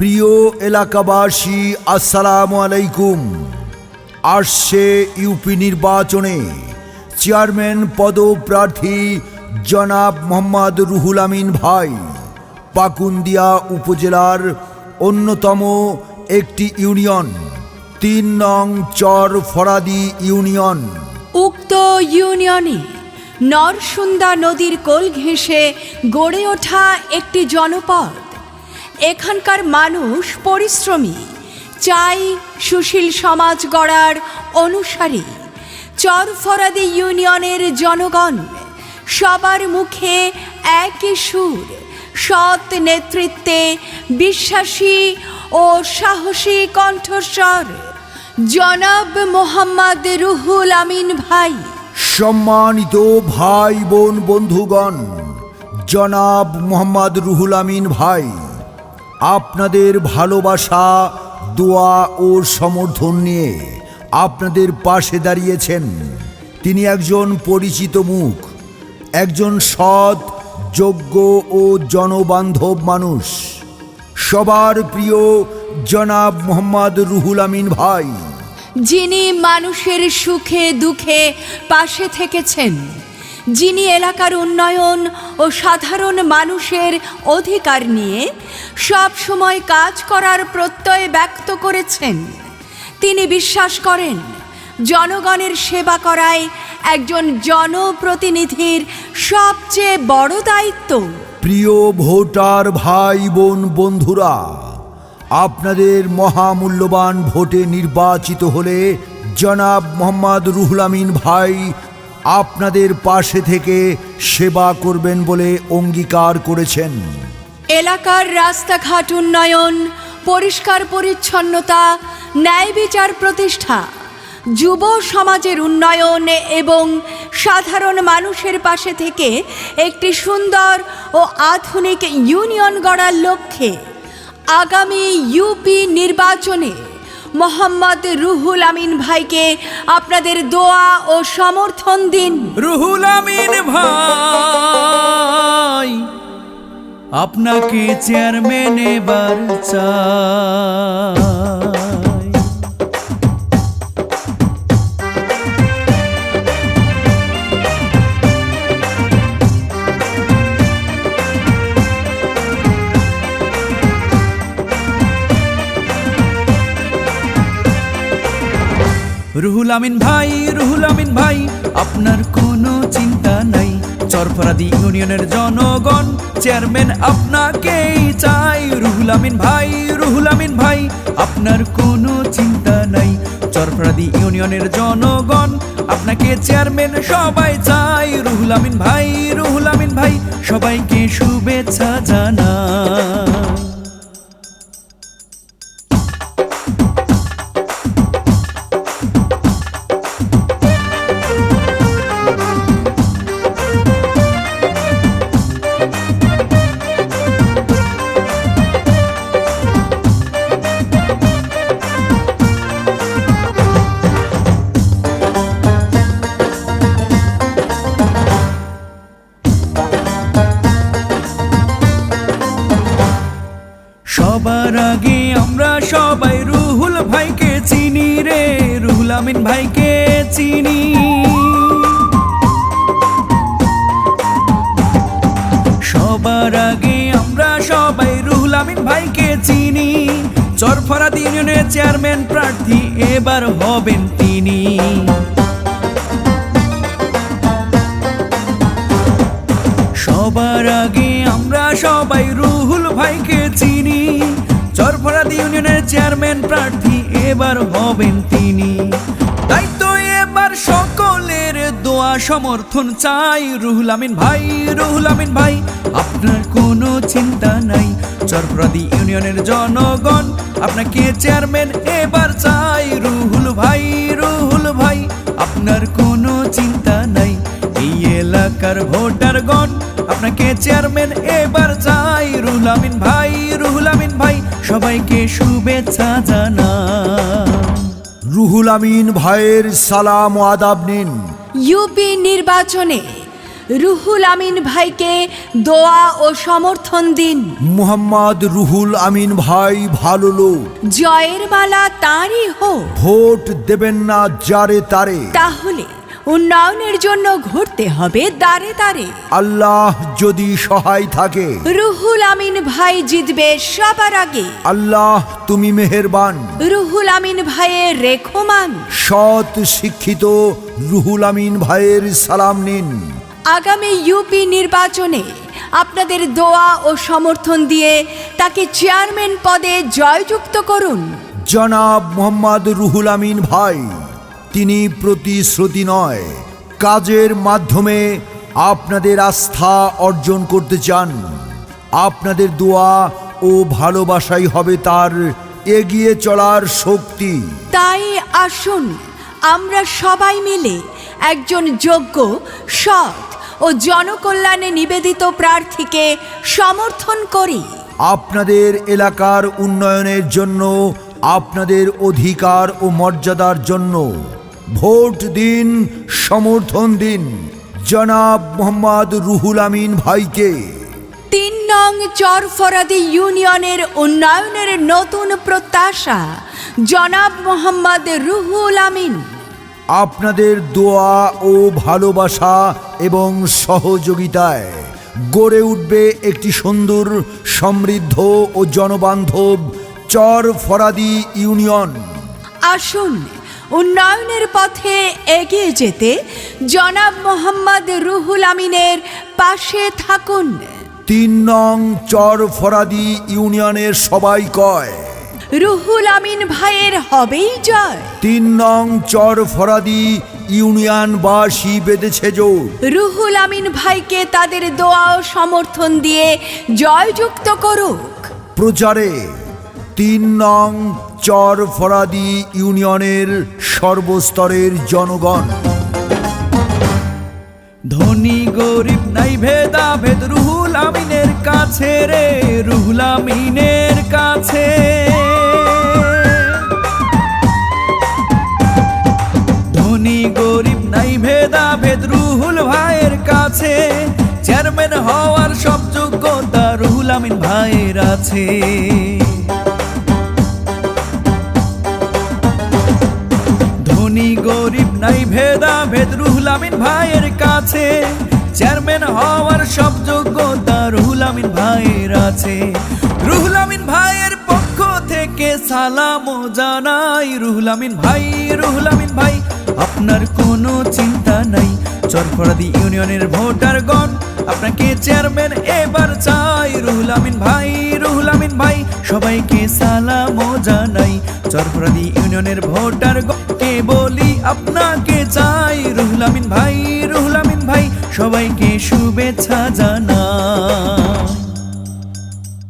প্রিয় এলাকাবাসী, আসসালামু আলাইকুম। আসছে ইউপি নির্বাচনে চেয়ারম্যান পদপ্রার্থী জনাব মোহাম্মদ রুহুল আমিন ভাই পাকুন্দিয়া উপজেলার অন্যতম একটি ইউনিয়ন ৩ নং চর ফরাদি ইউনিয়ন। উক্ত ইউনিয়নে নরসুন্দা নদীর কোল ঘেঁষে গড়ে ওঠা একটি জনপদ। এখানকার মানুষ পরিশ্রমী, চাই সুশীল সমাজ গড়ার অনুসারী। চরফরাদি ইউনিয়নের জনগণ সবার মুখে একই সুর, সৎ নেতৃত্বে বিশ্বাসী ও সাহসী কণ্ঠস্বর জনাব মোহাম্মদ রুহুল আমিন ভাই। সম্মানিত ভাই বোন বন্ধুগণ, জনাব মোহাম্মদ রুহুল আমিন ভাই আপনাদের ভালোবাসা, দোয়া ও সমর্থন নিয়ে আপনাদের পাশে দাঁড়িয়েছেন। তিনি একজন পরিচিত মুখ, একজন সৎ, যোগ্য ও জনবান্ধব মানুষ। সবার প্রিয় জনাব মোহাম্মদ রুহুল আমিন ভাই, যিনি মানুষের সুখে দুঃখে পাশে থেকেছেন, যিনি এলাকার উন্নয়ন ও সাধারণ মানুষের অধিকার নিয়ে সব সময় কাজ করার প্রত্যয় ব্যক্ত করেছেন। তিনি বিশ্বাস করেন জনগণের সেবা করাই একজন জনপ্রতিনিধির সবচেয়ে বড় দায়িত্ব। প্রিয় ভোটার ভাই বোন বন্ধুরা, আপনাদের মহামূল্যবান ভোটে নির্বাচিত হলে জনাব মোহাম্মদ রুহুল আমিন ভাই আপনাদের পাশে থেকে সেবা করবেন বলে অঙ্গীকার করেছেন। এলাকার রাস্তাঘাট উন্নয়ন, পরিষ্কার পরিচ্ছন্নতা, ন্যায় বিচার প্রতিষ্ঠা, যুব সমাজের উন্নয়ন এবং সাধারণ মানুষের পাশে থেকে একটি সুন্দর ও আধুনিক ইউনিয়ন গড়ার লক্ষ্যে আগামী ইউপি নির্বাচনে মোহাম্মদ রুহুল আমিন ভাইকে আপনাদের দোয়া ও সমর্থন দিন। রুহুল আমিন ভাই আপনাকে চেয়ারম্যান এবার চাই। রুহুল আমিন ভাই, রুহুল আমিন ভাই আপনার কোনো চিন্তা নাই। চরফরাদি ইউনিয়নের জনগণ চেয়ারম্যান আপনাকেই চাই। রুহুল আমিন ভাই, রুহুল আমিন ভাই আপনার কোনো চিন্তা নাই। চরফরাদি ইউনিয়নের জনগণ আপনাকে চেয়ারম্যান সবাই চাই। রুহুল আমিন ভাই, রুহুল আমিন ভাই সবাইকে শুভেচ্ছা জানাই। সবার আগে আমরা সবাই রুহুল ভাইকে চিনি রে, রুহুল আমিন ভাইকে চিনি। সবার আগে আমরা সবাই রুহুল আমিন ভাইকে চিনি। চরফরাদি ইউনিয়নের চেয়ারম্যান প্রার্থী এবার হবেন তিনি। সবার আগে আমরা সবাই রুহুল ভাইকে চিনি। চরফরাদি ইউনিয়নের চেয়ারম্যান প্রার্থী এবার হবেন তিনি। তাই তো এবার সকলের দোয়া সমর্থন চাই। রুহুল আমিন ভাই, রুহুল আমিন ভাই আপনার কোনো চিন্তা নাই। চরফরাদি ইউনিয়নের জনগণ আপনাকে চেয়ারম্যান এবার চাই। রুহুল ভাই, রুহুল ভাই আপনার কোনো চিন্তা নাই। এই এলাকার ভোটারগণ আপনাকে চেয়ারম্যান এবার চাই। রুহুল আমিন ভাই, রুহুল আমিন ভাই সবাইকে শুভেচ্ছা জানাই। রুহুল আমিন ভাইয়ের সালাম ও আদাব নিন। ইউপি নির্বাচনে রুহুল আমিন ভাইকে দোয়া ও সমর্থন দিন। মোহাম্মদ রুহুল আমিন ভাই ভালো লোক, জয়ের মালা তাঁরই হোক। ভোট দেবেন না যারে তারে, তাহলে উন্নয়নের জন্য ঘুরতে হবে দাঁড়ে দাঁড়ে। আল্লাহ যদি সহায় থাকে, রুহুল আমিন ভাই জিতবে সবার আগে। আল্লাহ তুমি মেহেরবান। রুহুল আমিন ভাইয়ের রেখমান। সৎ শিক্ষিত রুহুল আমিন ভাইয়ের সালাম নিন। আগামী ইউপি নির্বাচনে আপনাদের দোয়া ও সমর্থন দিয়ে তাকে চেয়ারম্যান পদে জয়যুক্ত করুন। জনাব মোহাম্মদ রুহুল আমিন ভাই, তিনি প্রতিশ্রুতি নয়, কাজের মাধ্যমে আপনাদের আস্থা অর্জন করতে চান। আপনাদের দোয়া ও ভালোবাসাই হবে তার এগিয়ে চলার শক্তি। তাই আসুন আমরা সবাই মিলে একজন যোগ্য, সৎ ও জনকল্যাণে নিবেদিত প্রার্থীকে সমর্থন করি। আপনাদের এলাকার উন্নয়নের জন্য, আপনাদের অধিকার ও মর্যাদার জন্য ভোট দিন, সমর্থন দিন জনাব মোহাম্মদ রুহুল আমিন ভাইকে। ৩ নং চরফরাদি ইউনিয়নের উন্নয়নের নতুন প্রত্যাশা জনাব মোহাম্মদ রুহুল আমিন। আপনাদের দোয়া ও ভালোবাসা এবং সহযোগিতায় গড়ে উঠবে একটি সুন্দর, সমৃদ্ধ ও জনবান্ধব চরফরাদি ইউনিয়ন। আসুন উন্নয়নের পথে এগিয়ে যেতে জনাব মোহাম্মদ রুহুল আমিনের পাশে থাকুন। ৩ নং চরফরাদি ইউনিয়নের সবাই কয়, রুহুল আমিন ভাইয়ের হবেই জয়। ৩ নং চরফরাদি ইউনিয়নবাসী বেঁধেছে জোর। রুহুল আমিন ভাইকে তাদের দোয়া ও সমর্থন দিয়ে জয়যুক্ত করুক। প্রচারে ৩ নং চরফরাদি ইউনিয়নের সর্বস্তরের জনগণ। ধনী গরিব নাই ভেদাভেদ রুহুল আমিনের কাছে রে, রুহুল আমিনের কাছে। ধনী গরিব নাই ভেদাভেদ রুহুল ভাইয়ের কাছে। চেয়ারম্যান হওয়ার সব যোগ্যতা রুহুল আমিন ভাইয়ের আছে। ধনী গরিব নাই ভেদাভেদ রুহুল আমিন ভাইয়ের কাছে। চেয়ারম্যান হওয়ার সব যোগ্যতা রুহুল আমিন ভাইয়ের আছে। রুহুল আমিন ভাইয়ের পক্ষ থেকে সালাম জানাই। রুহুল আমিন ভাই, রুহুল আমিন ভাই, আপনার কোনো চিন্তা নাই। চরফরাদি ইউনিয়নের ভোটারগণ আপনাকে চেয়ারম্যান এবার চাই। রুহুল আমিন ভাই, রুহুল আমিন ভাই, সবাইকে সালাম জানাই। চরফরাদি ইউনিয়নের ভোটারগণকে বলি আপনাকে চাই। রুহুল আমিন ভাই, রুহুল আমিন ভাই, সবাইকে শুভেচ্ছা জানাই।